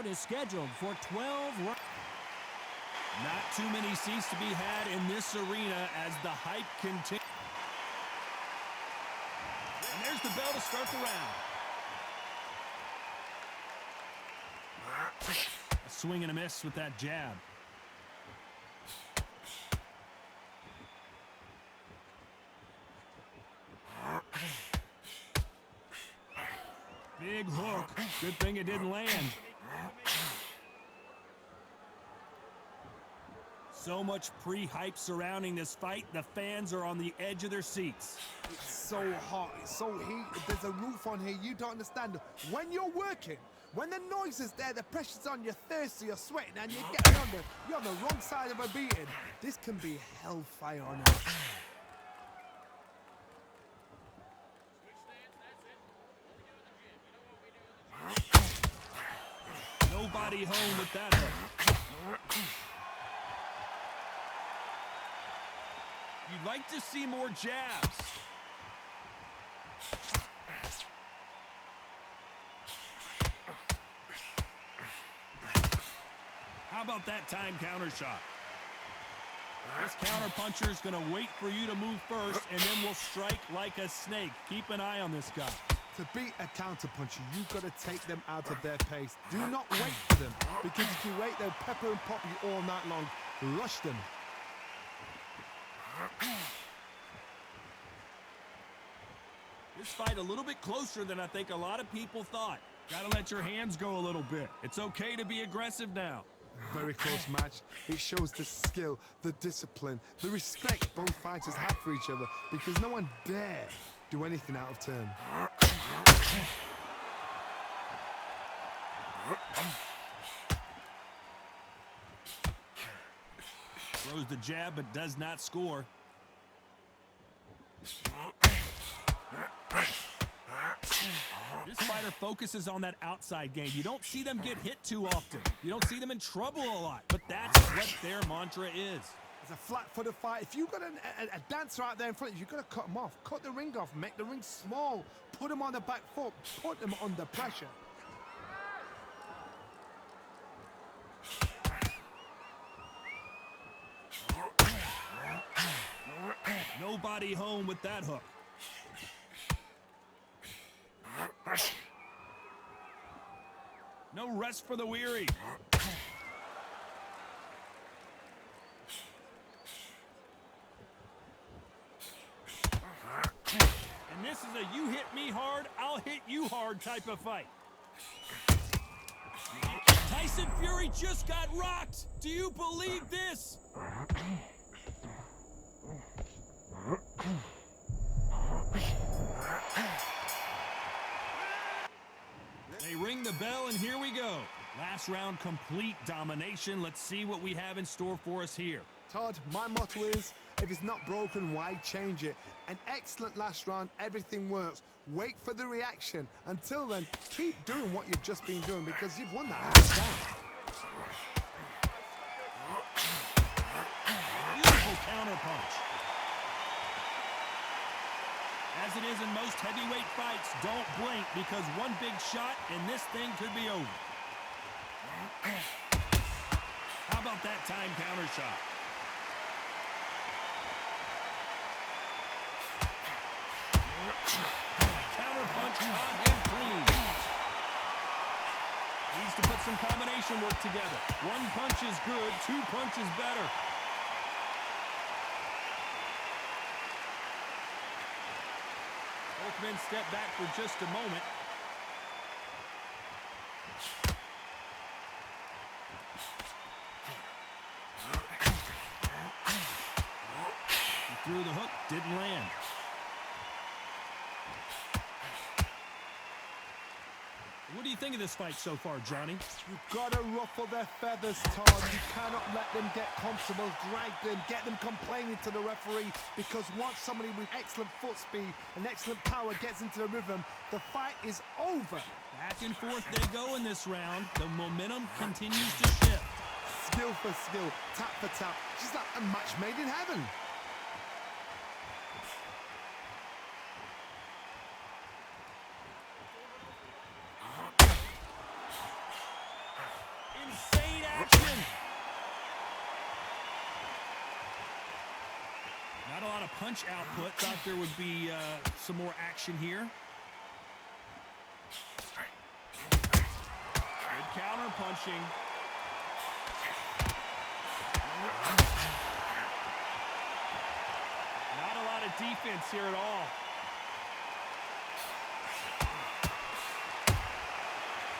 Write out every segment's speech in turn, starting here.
bout is scheduled for 12 rounds. Not too many seats to be had in this arena as the hype continues. And there's the bell to start the round. A swing and a miss with that jab. Big hook. Good thing it didn't land. So much pre-hype surrounding this fight. The fans are on the edge of their seats. It's so hot. It's so heated. There's a roof on here. You don't understand. When you're working, when the noise is there, the pressure's on, you're thirsty, you're sweating, and you're on the wrong side of a beating. This can be hellfire on earth. Nobody home with that hook. You'd like to see more jabs. How about that time counter shot? This counter puncher is going to wait for you to move first and then will strike like a snake. Keep an eye on this guy. To beat a counter puncher, you've got to take them out of their pace. Do not wait for them, because if you wait, they'll pepper and pop you all night long. Rush them. This fight a little bit closer than I think a lot of people thought. Gotta let your hands go a little bit. It's okay to be aggressive now. Very close match. It shows the skill, the discipline, the respect both fighters have for each other, because no one dare do anything out of turn. Throws the jab but does not score. This fighter focuses on that outside game. You don't see them get hit too often. You don't see them in trouble a lot, but that's what their mantra is. It's a flat-footed fight. If you've got a dancer out there in front of you, you've got to cut them off. Cut the ring off. Make the ring small. Put them on the back foot. Put them under pressure. Nobody home with that hook. No rest for the weary. And this is a you hit me hard, I'll hit you hard type of fight. Tyson Fury just got rocked. Do you believe this? They ring the bell, and here we go. Last round, complete domination. Let's see what we have in store for us here. Todd, my motto is, if it's not broken, why change it? An excellent last round, everything works. Wait for the reaction. Until then, keep doing what you've just been doing, because you've won that hands down. Beautiful counter punch. As it is in most heavyweight fights, don't blink, because one big shot and this thing could be over. How about that time counter shot? Counter punch hot and clean. Needs to put some combination work together. One punch is good, two punches better. Both men step back for just a moment. He threw the hook, didn't land. What do you think of this fight so far, Johnny? You've got to ruffle their feathers, Todd. You cannot let them get comfortable, drag them, get them complaining to the referee, because once somebody with excellent foot speed and excellent power gets into the rhythm, the fight is over. Back and forth they go in this round. The momentum continues to shift. Skill for skill, tap for tap, just like a match made in heaven. action. Not a lot of punch output. Thought there would be some more action here. Good counter punching. Not a lot of defense here at all.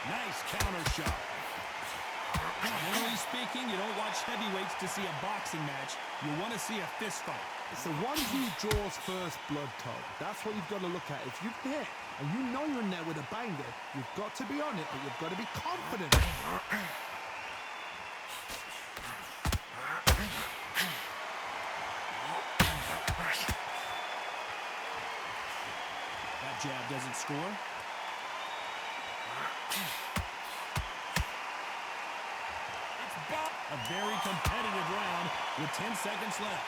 Nice counter shot. Generally speaking, you don't watch heavyweights to see a boxing match. You want to see a fist fight. It's the one who draws first blood, Todd. That's what you've got to look at. If you've hit and you know you're in there with a banger, you've got to be on it, but you've got to be confident. That jab doesn't score. A very competitive round with 10 seconds left.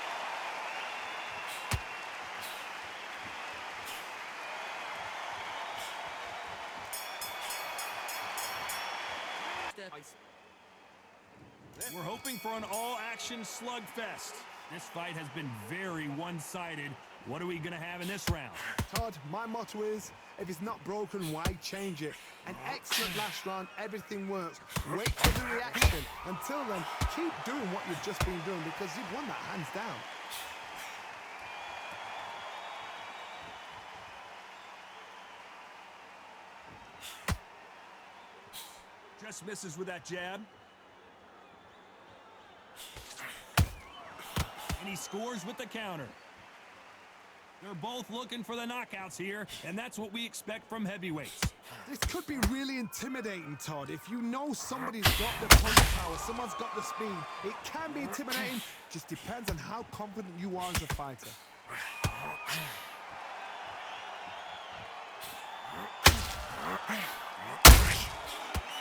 We're hoping for an all-action slugfest. This fight has been very one-sided. What are we going to have in this round? Todd, my motto is, if it's not broken, why change it? An excellent last round, everything works. Wait for the reaction. Until then, keep doing what you've just been doing because you've won that hands down. Just misses with that jab. And he scores with the counter. They're both looking for the knockouts here, and that's what we expect from heavyweights. This could be really intimidating, Todd. If you know somebody's got the punch power, someone's got the speed, it can be intimidating. Just depends on how confident you are as a fighter.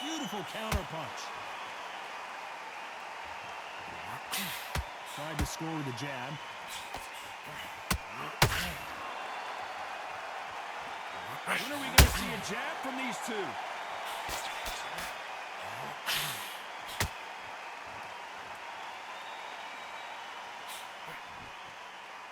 Beautiful counter punch. Tried to score with a jab. When are we going to see a jab from these two?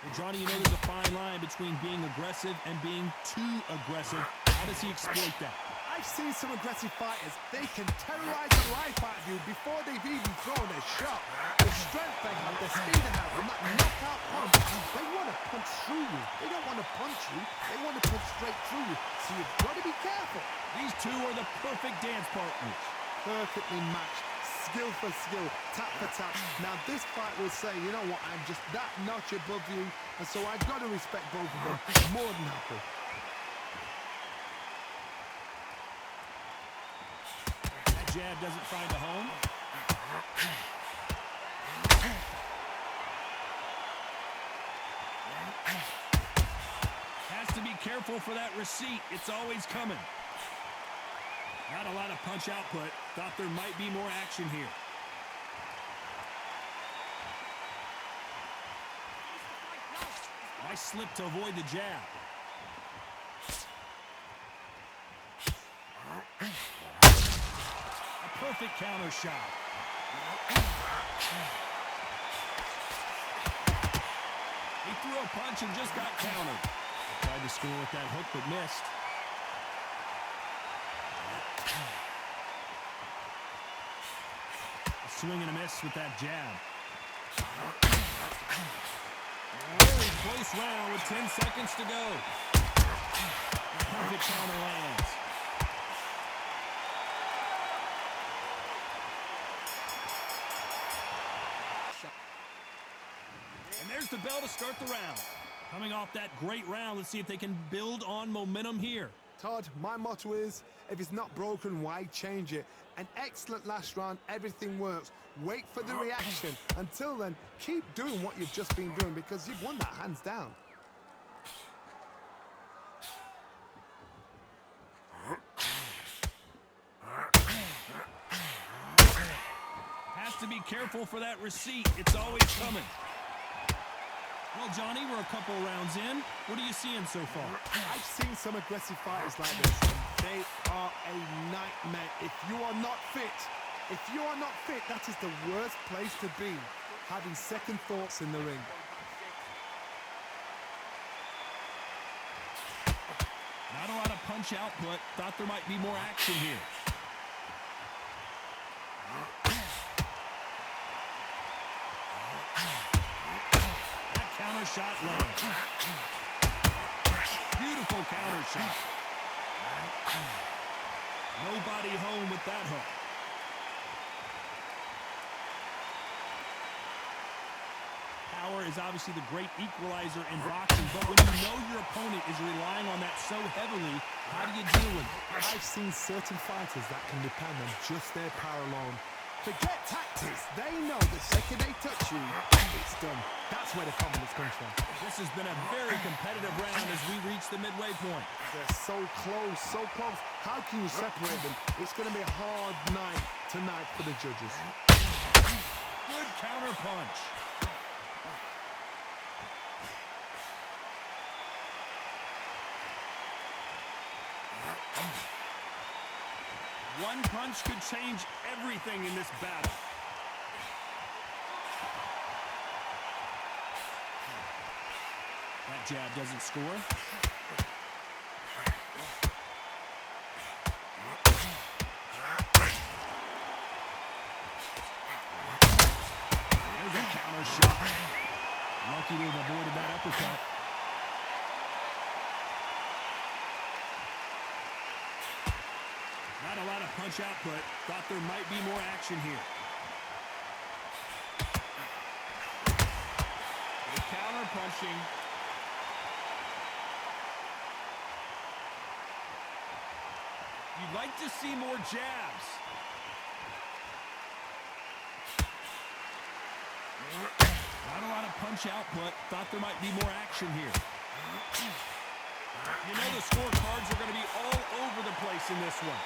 Well, Johnny, you know there's a fine line between being aggressive and being too aggressive. How does he exploit that? I've seen some aggressive fighters. They can terrorize the life out of you before they've even thrown a shot. The strength they have, the speed they have, and that knockout punch, they want to punch through you. They don't want to punch you. They want to punch straight through you. So you've got to be careful. These two are the perfect dance partners. Perfectly matched. Skill for skill, tap for tap. Now this fight will say, you know what, I'm just that notch above you, and so I've got to respect both of them. More than happy. That jab doesn't find a home. Has to be careful for that receipt. It's always coming. Not a lot of punch output. Thought there might be more action here. Nice slip to avoid the jab. A perfect counter shot. He threw a punch and just got countered. Tried to score with that hook but missed. Swing and a miss with that jab. Very close round with 10 seconds to go. The perfect counter lands. And there's the bell to start the round. Coming off that great round, let's see if they can build on momentum here. Todd, my motto is, if it's not broken, why change it? An excellent last round, everything works. Wait for the reaction. Until then, keep doing what you've just been doing because you've won that hands down. Has to be careful for that receipt. It's always coming. Well, Johnny, we're a couple rounds in. What are you seeing so far? I've seen some aggressive fighters like this, and they are a nightmare. If you are not fit, If you are not fit, that is the worst place to be, having second thoughts in the ring. Not a lot of punch output. Thought there might be more action here. That counter shot lands. Beautiful counter shot. Nobody home with that hook. Power is obviously the great equalizer in boxing, but when you know your opponent is relying on that so heavily, how do you deal with it? I've seen certain fighters that can depend on just their power alone. Forget tactics. They know the second they touch you, it's done. That's where the confidence comes from. This has been a very competitive round as we reach the midway point. They're so close, so close. How can you separate them? It's going to be a hard night tonight for the judges. Good counter punch. One punch could change everything in this battle. That jab doesn't score. There's a counter shot. Lucky to have avoided that uppercut. Not a lot of punch output. Thought there might be more action here. The counter punching. You'd like to see more jabs. Not a lot of punch output. Thought there might be more action here. You know the scorecards are going to be all over the place in this one.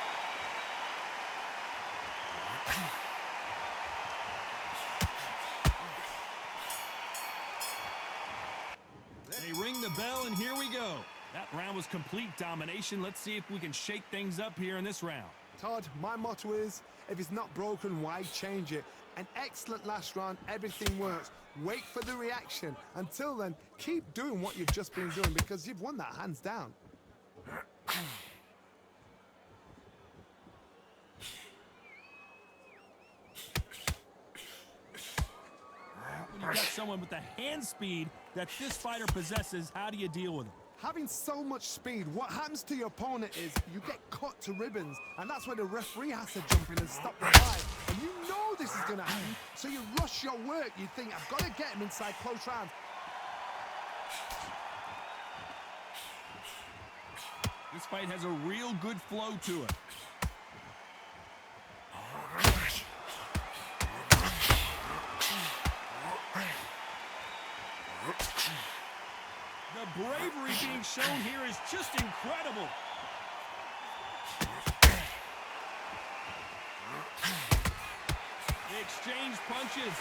They ring the bell, and here we go. That round was complete domination. Let's see if we can shake things up here in this round. Todd, my motto is, if it's not broken, why change it? An excellent last round, everything works. Wait for the reaction. Until then, keep doing what you've just been doing because you've won that hands down. When you've got someone with the hand speed that this fighter possesses, how do you deal with them? Having so much speed, what happens to your opponent is you get cut to ribbons, and that's where the referee has to jump in and stop the fight. And you know this is going to happen, so you rush your work. You think, I've got to get him inside close rounds. This fight has a real good flow to it. The bravery being shown here is just incredible. They exchange punches.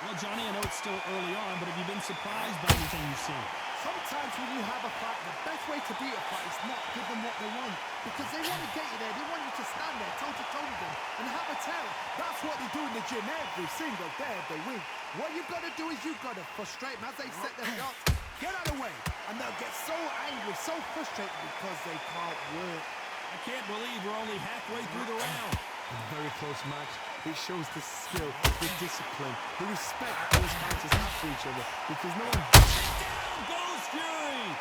Well, Johnny, I know it's still early on, but have you been surprised by anything you've seen? Sometimes when you have a fight, the best way to beat a fight is not give them what they want. Because they want to get you there. They want you to stand there toe-to-toe with them and have a tell. That's what they do in the gym every single day of the week. What you've got to do is you've got to frustrate them as they set their shots. Get out of the way. And they'll get so angry, so frustrated because they can't work. I can't believe we're only halfway through the round. A very close match. It shows the skill, the discipline, the respect those fighters have for each other. Because no one... Down goes Fury!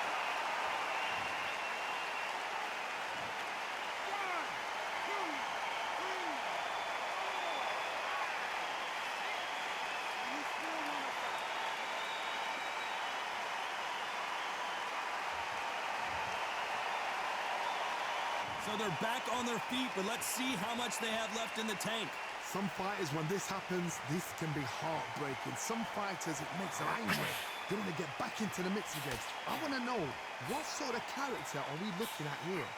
So they're back on their feet, but let's see how much they have left in the tank. Some fighters, when this happens, this can be heartbreaking. Some fighters, it makes them angry. They want to get back into the mix again. I want to know, what sort of character are we looking at here?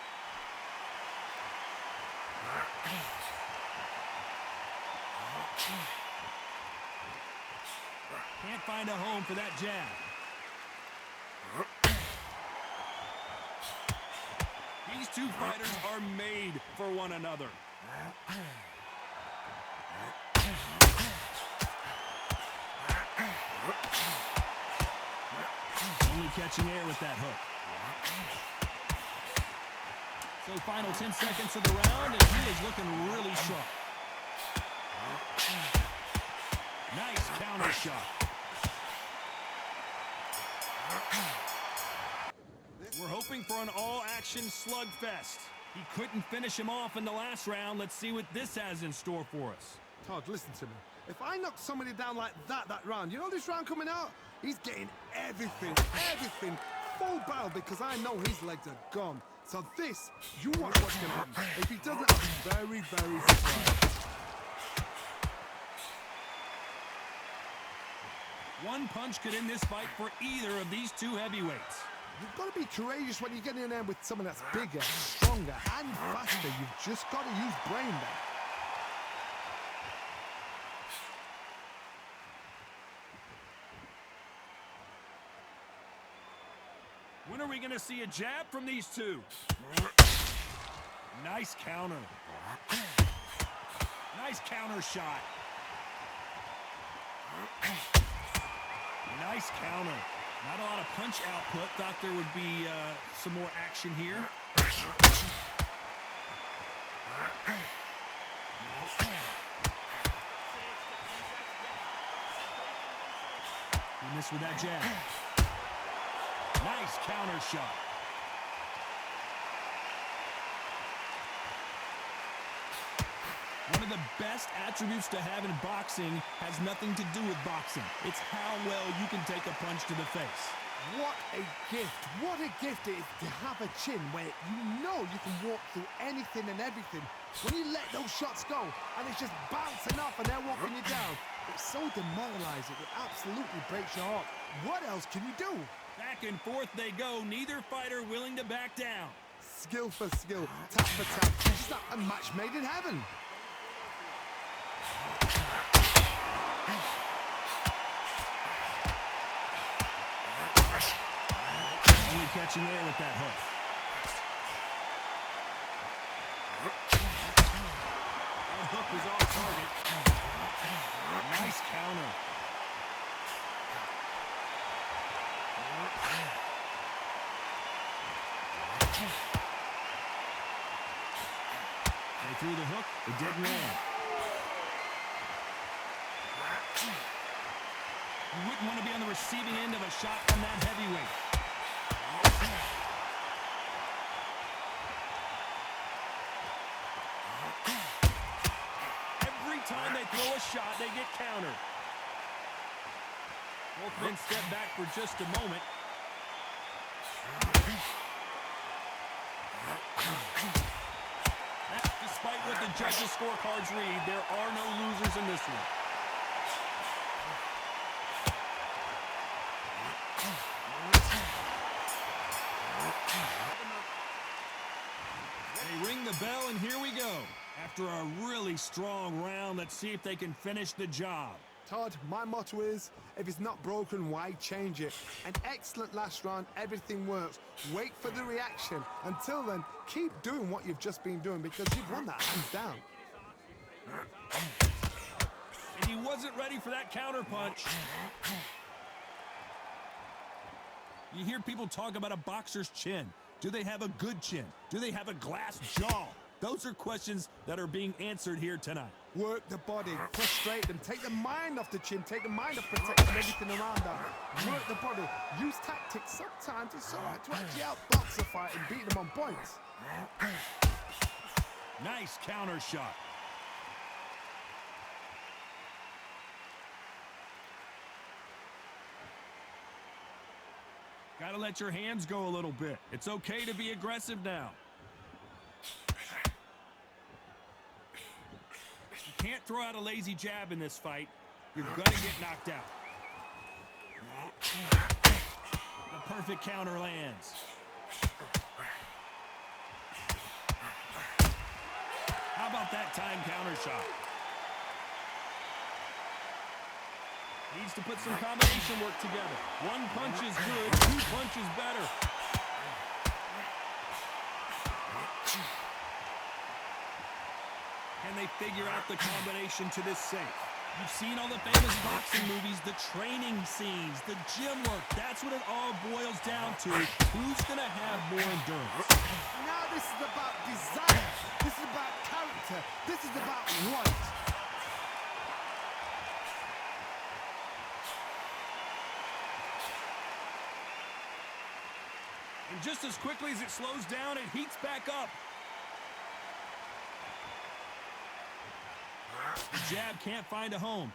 Can't find a home for that jab. These two fighters are made for one another. catching air with that hook. So final 10 seconds of the round, and he is looking really sharp. Nice counter shot. We're hoping for an all-action slugfest. He couldn't finish him off in the last round. Let's see what this has in store for us. Todd, listen to me. If I knock somebody down like that round, you know this round coming out? He's getting everything, full barrel, because I know his legs are gone. So this, you watch what's going to happen. If he doesn't, I'm very, very surprised. One punch could end this fight for either of these two heavyweights. You've got to be courageous when you get in there with someone that's bigger, stronger, and faster. You've just got to use brain there. When are we going to see a jab from these two? Nice counter. Nice counter shot. Nice counter. Not a lot of punch output. Thought there would be some more action here. He missed with that jab. Nice counter shot. One of the best attributes to have in boxing has nothing to do with boxing. It's how well you can take a punch to the face. What a gift. What a gift it is to have a chin where you know you can walk through anything and everything. When you let those shots go and it's just bouncing off and they're walking you down, it's so demoralizing. It absolutely breaks your heart. What else can you do? Back and forth they go. Neither fighter willing to back down. Skill for skill, tap for tap. It's not a match made in heaven. Only catching air with that hook. That hook was off target. Nice counter. They threw the hook. It didn't land. You wouldn't want to be on the receiving end of a shot from that heavyweight. Every time they throw a shot, they get countered. Both men step back for just a moment. That's despite what the judges' scorecards read, there are no losers in this one. They ring the bell, and here we go. After a really strong round, let's see if they can finish the job. Todd, my motto is, if it's not broken, why change it? An excellent last round, everything works. Wait for the reaction. Until then, keep doing what you've just been doing because you've won that hands down. And he wasn't ready for that counter punch. You hear people talk about a boxer's chin. Do they have a good chin? Do they have a glass jaw? Those are questions that are being answered here tonight. Work the body, frustrate them, take the mind off the chin, take the mind off protecting everything around that. Work the body, use tactics. Sometimes it's all right to actually outbox a fight and beat them on points. Nice counter shot. Gotta let your hands go a little bit. It's okay to be aggressive now. You can't throw out a lazy jab in this fight. You're gonna get knocked out. The perfect counter lands. How about that time counter shot? Needs to put some combination work together. One punch is good, two punches better. Can they figure out the combination to this safe? You've seen all the famous boxing movies, the training scenes, the gym work. That's what it all boils down to. Who's going to have more endurance? Now this is about desire. This is about character. This is about want. And just as quickly as it slows down, it heats back up. The jab can't find a home.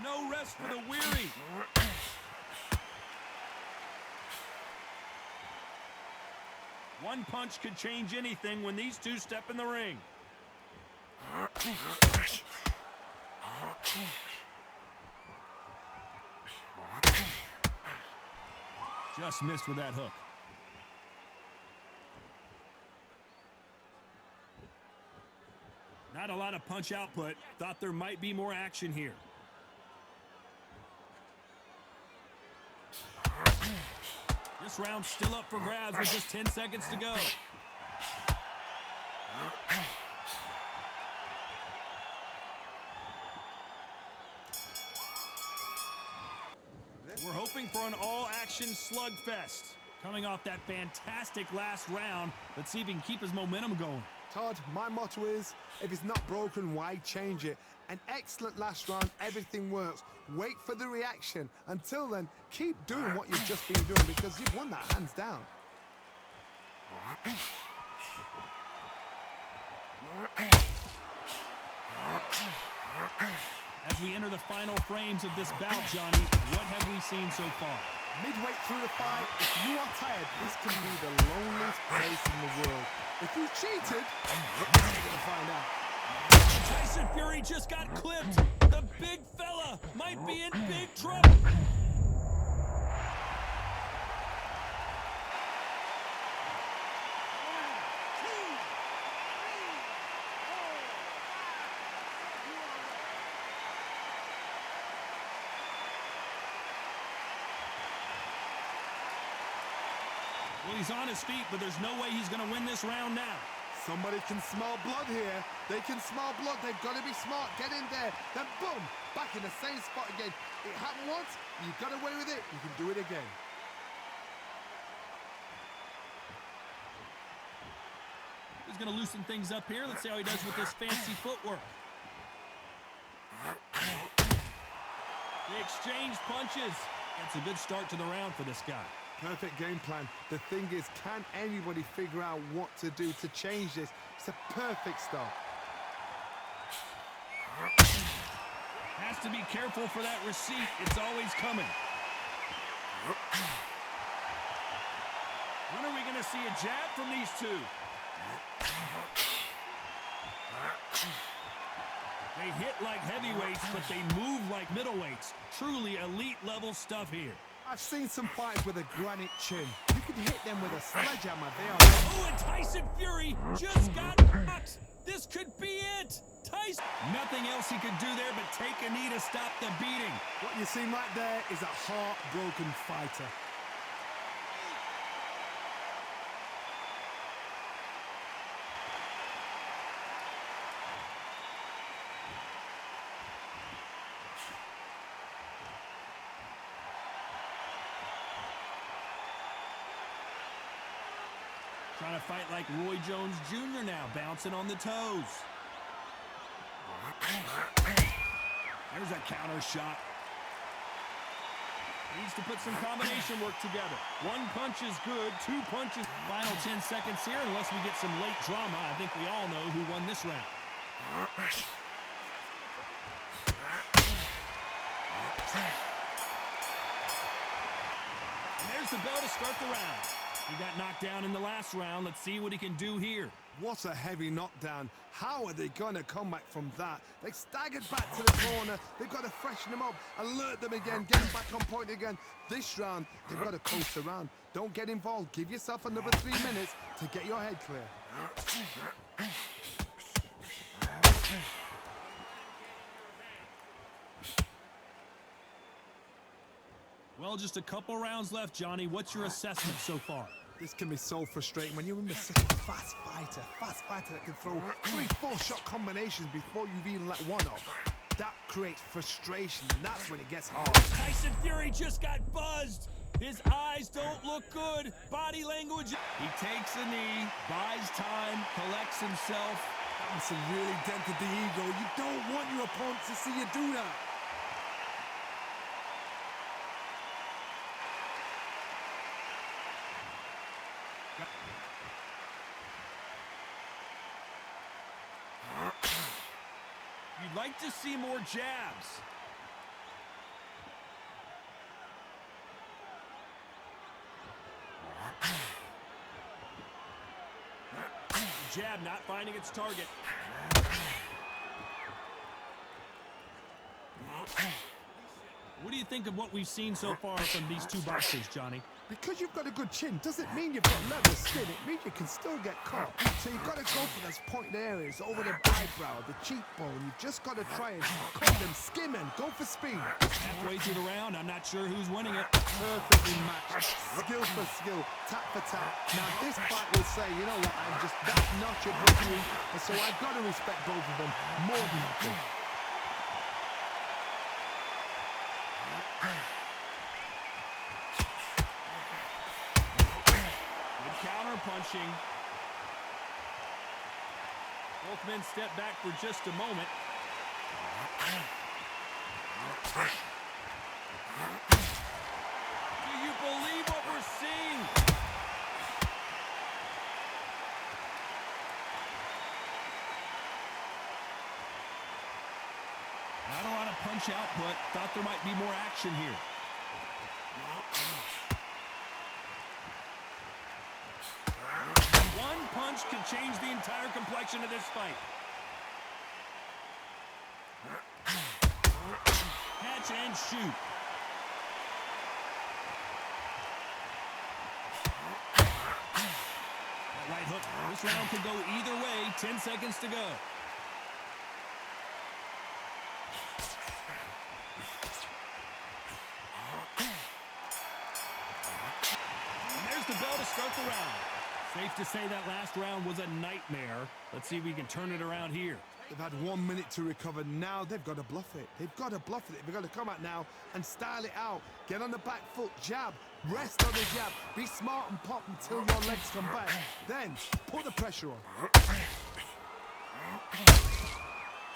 No rest for the weary. One punch could change anything when these two step in the ring. Just missed with that hook. Not a lot of punch output. Thought there might be more action here. This round's still up for grabs with just 10 seconds to go. We're hoping for an all-action slugfest. Coming off that fantastic last round, let's see if he can keep his momentum going. Todd, my motto is, if it's not broken, why change it? An excellent last round, everything works. Wait for the reaction. Until then, keep doing what you've just been doing because you've won that hands down. As we enter the final frames of this bout, Johnny, what have we seen so far? Midway through the fight, if you are tired, this can be the loneliest place in the world. If you cheated, you're gonna find out. Tyson Fury just got clipped. The big fella might be in big trouble. Well, he's on his feet, but there's no way he's going to win this round now. Somebody can smell blood here. They can smell blood. They've got to be smart. Get in there. Then boom, back in the same spot again. It happened once. You got away with it. You can do it again. He's going to loosen things up here. Let's see how he does with this fancy footwork. They exchange punches. That's a good start to the round for this guy. Perfect game plan. The thing is, can anybody figure out what to do to change this? It's a perfect start. Has to be careful for that receipt. It's always coming. When are we going to see a jab from these two? They hit like heavyweights, but they move like middleweights. Truly elite level stuff here. I've seen some fighters with a granite chin. You can hit them with a sledgehammer. They are. Oh, and Tyson Fury just got knocked. This could be it. Tyson. Nothing else he could do there but take a knee to stop the beating. What you see right there is a heartbroken fighter. Trying to fight like Roy Jones Jr. now, bouncing on the toes. There's a counter shot. Needs to put some combination work together. One punch is good, two punches. Final 10 seconds here, unless we get some late drama. I think we all know who won this round. And there's the bell to start the round. He got knocked down in the last round. Let's see what he can do here. What a heavy knockdown. How are they going to come back from that? They staggered back to the corner. They've got to freshen them up, alert them again, get them back on point again. This round, they've got to coast around. Don't get involved. Give yourself another 3 minutes to get your head clear. Well, just a couple rounds left, Johnny. What's your assessment so far? This can be so frustrating when you're in such a fast fighter that can throw 3-4 shot combinations before you've even let one off. That creates frustration, and that's when it gets hard. Tyson Fury just got buzzed. His eyes don't look good. Body language. He takes a knee, buys time, collects himself. That's really dented the ego. You don't want your opponent to see you do that. You'd like to see more jabs. Jab not finding its target. What do you think of what we've seen so far from these two boxers, Johnny? Because you've got a good chin doesn't mean you've got leather skin. It means you can still get caught. So you've got to go for those pointed areas, over the eyebrow, the cheekbone. You've just got to try and cut them, skim and go for speed. Halfway through the round, I'm not sure who's winning it. Perfectly matched. Skill for skill, tap for tap. Now this fight will say, you know what, that's not your good. And so I've got to respect both of them more than nothing. Counter punching. Both men step back for just a moment. Do you believe what we're seeing? Not a lot of punch output. Thought there might be more action here. One punch could change the entire complexion of this fight. Catch and shoot. That right hook. This round could go either way. 10 seconds to go. And there's the bell to start the round. Safe to say that last round was a nightmare. Let's see if we can turn it around here. They've had 1 minute to recover. Now they've got to bluff it. They've got to bluff it. They've got to come out now and style it out. Get on the back foot, jab, rest on the jab. Be smart and pop until your legs come back. Then put the pressure on.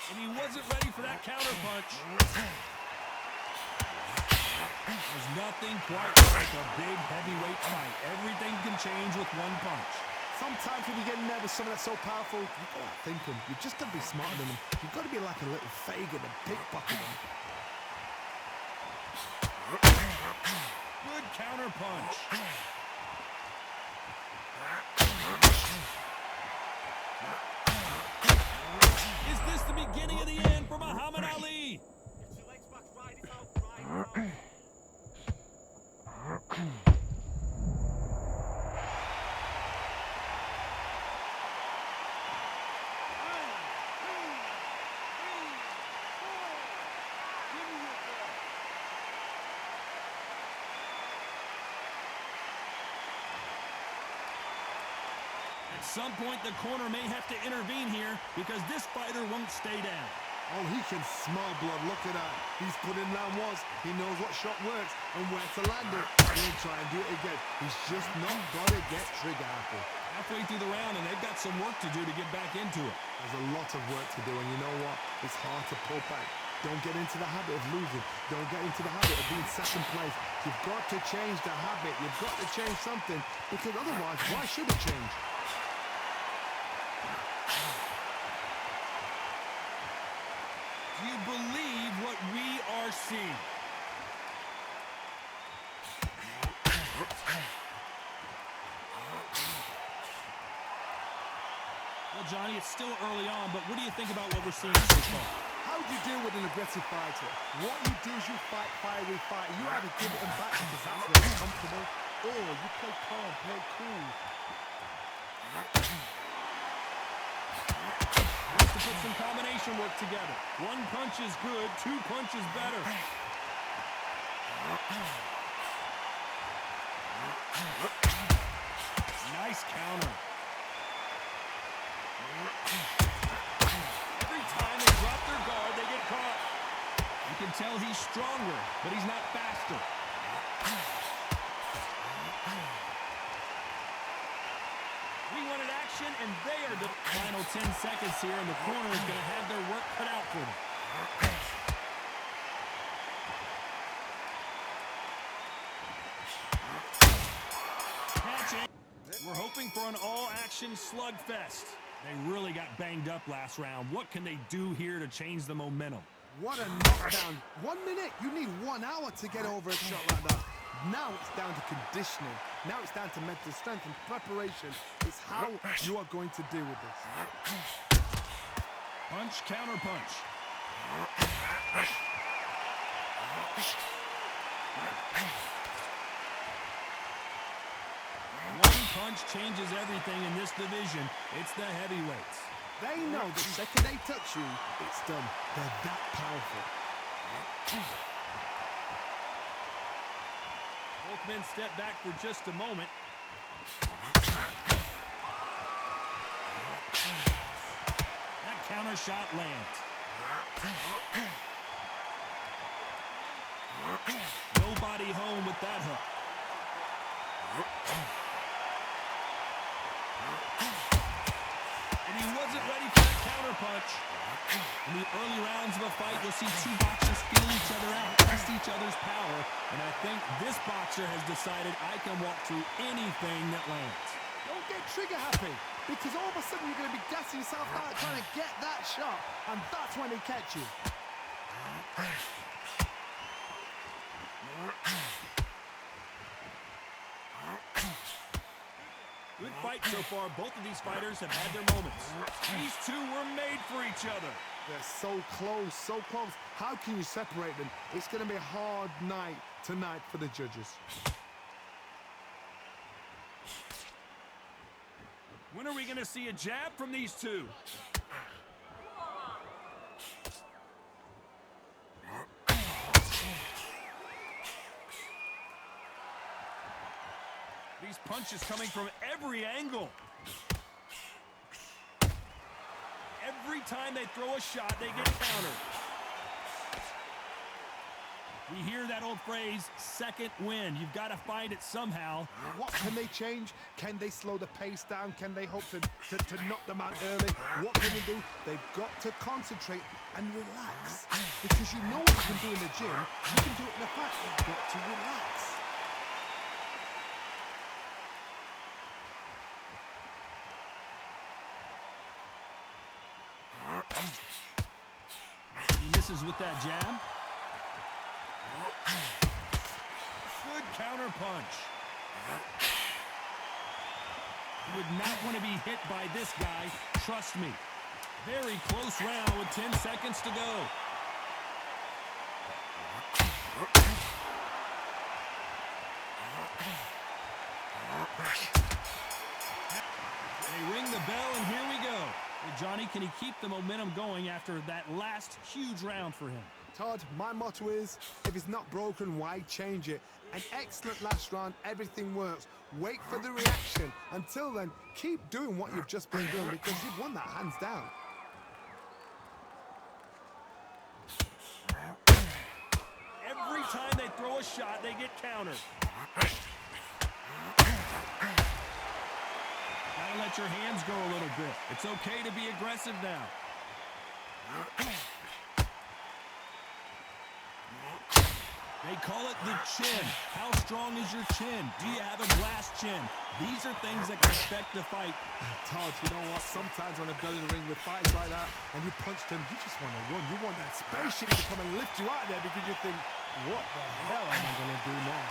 And he wasn't ready for that counter punch. There's nothing quite like a big heavyweight fight. Everything can change with one punch. Sometimes when you get nervous, something that's so powerful, you've got to think them. You've just got to be smarter than them. You've got to be like a little Fagin and pickpocket them. Good counter punch. Is this the beginning of the end for Muhammad Ali? At some point, the corner may have to intervene here because this fighter won't stay down. Oh, he can smell blood. Look at that. He's put in round once. He knows what shot works and where to land it. He'll try and do it again. He's just not got to get trigger happy. Halfway through the round, and they've got some work to do to get back into it. There's a lot of work to do, and you know what? It's hard to pull back. Don't get into the habit of losing. Don't get into the habit of being second place. You've got to change the habit. You've got to change something, because otherwise, why should it change? Do you believe what we are seeing? Well, Johnny, it's still early on, but what do you think about what we're seeing so far? How do you deal with an aggressive fighter? What you do is you fight, fiery fight. You either give it them back because that's where it's comfortable, or you play calm, play cool. Wants to put some combination work together. One punch is good, two punches better. counter. Every time they drop their guard, they get caught. You can tell he's stronger, but he's not faster. Rewanted action, and they are the final 10 seconds here, and the corner is going to have their work cut out for them. We're hoping for an all-action slugfest. They really got banged up last round. What can they do here to change the momentum? What a knockdown. 1 minute, you need 1 hour to get over a shot like that. Now it's down to conditioning. Now it's down to mental strength and preparation. It's how you are going to deal with this. Punch, counter punch. One punch changes everything in this division. It's the heavyweights. They know the second they touch you, it's done. They're that powerful. Both men step back for just a moment. That counter shot lands. Nobody home with that hook. And he wasn't ready for that counter punch. In the early rounds of a fight, you'll see two boxers feel each other out, test each other's power, and I think this boxer has decided I can walk through anything that lands. Don't get trigger happy, because all of a sudden you're going to be gassing yourself out trying to get that shot, and that's when they catch you. Good fight so far. Both of these fighters have had their moments. These two were made for each other. They're so close, so close. How can you separate them? It's going to be a hard night tonight for the judges. When are we going to see a jab from these two? These punches coming from every angle. Every time they throw a shot, they get countered. We hear that old phrase, second wind. You've got to find it somehow. What can they change? Can they slow the pace down? Can they hope to knock them out early? What can they do? They've got to concentrate and relax. Because you know what you can do in the gym, you can do it in a fight. You've got to relax. He misses with that jab. Good counter punch. You would not want to be hit by this guy. Trust me. Very close round with 10 seconds to go. They ring the bell, and here we go. Well, Johnny, can he keep the momentum going after that last huge round for him? Todd, my motto is, if it's not broken, why change it? An excellent last round, everything works. Wait for the reaction. Until then, keep doing what you've just been doing because you've won that hands down. Every time they throw a shot, they get countered. Gotta let your hands go a little bit. It's okay to be aggressive now. They call it the chin. How strong is your chin? Do you have a glass chin? These are things that can affect the fight. Todd, you know what? Sometimes when I've done in the ring with fighters like that and you punch them, you just want to run. You want that spaceship to come and lift you out there because you think, what the hell am I going to do now?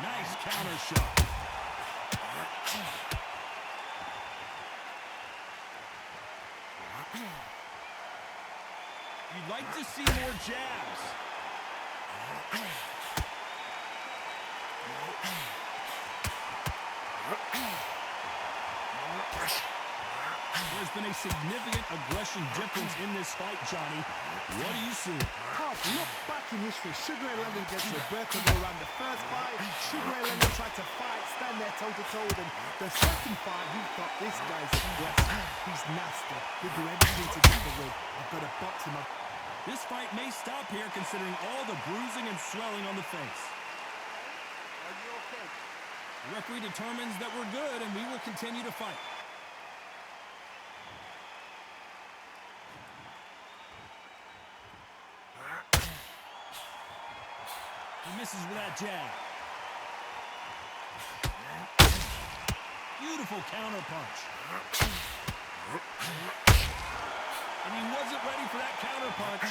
Nice counter shot. You'd like to see more jabs. There's been a significant aggression difference in this fight, Johnny. What do you see? Tough. Look back in history. Sugar Ray Leonard against Roberto Duran. The first fight, Sugar Ray Leonard tried to fight, stand there toe-to-toe with him. The second fight, he thought, this guy's aggressive. He's nasty. He'll do everything to get the win. I've got to box him up. This fight may stop here considering all the bruising and swelling on the face. Are you okay? The referee determines that we're good and we will continue to fight. He misses with that jab. Beautiful counter punch. And he wasn't ready for that counter punch.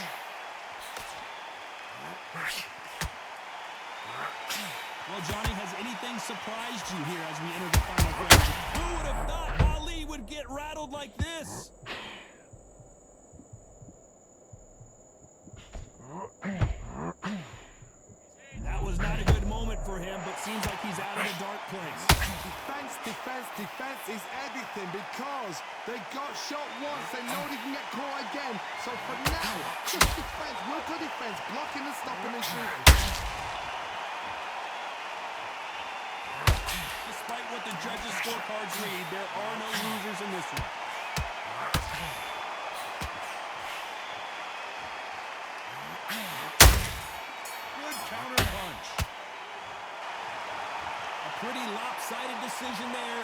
Well, Johnny, has anything surprised you here as we enter the final phase? Who would have thought Ali would get rattled like this? That was not a good moment for him, but seems like he's out of a dark place. Defense is everything because they got shot once. They know they can get caught again. So for now, just defense, work on defense, blocking and stopping and shooting. Despite what the judges' scorecards read, there are no losers in this one. Good counter punch. A pretty lopsided decision there.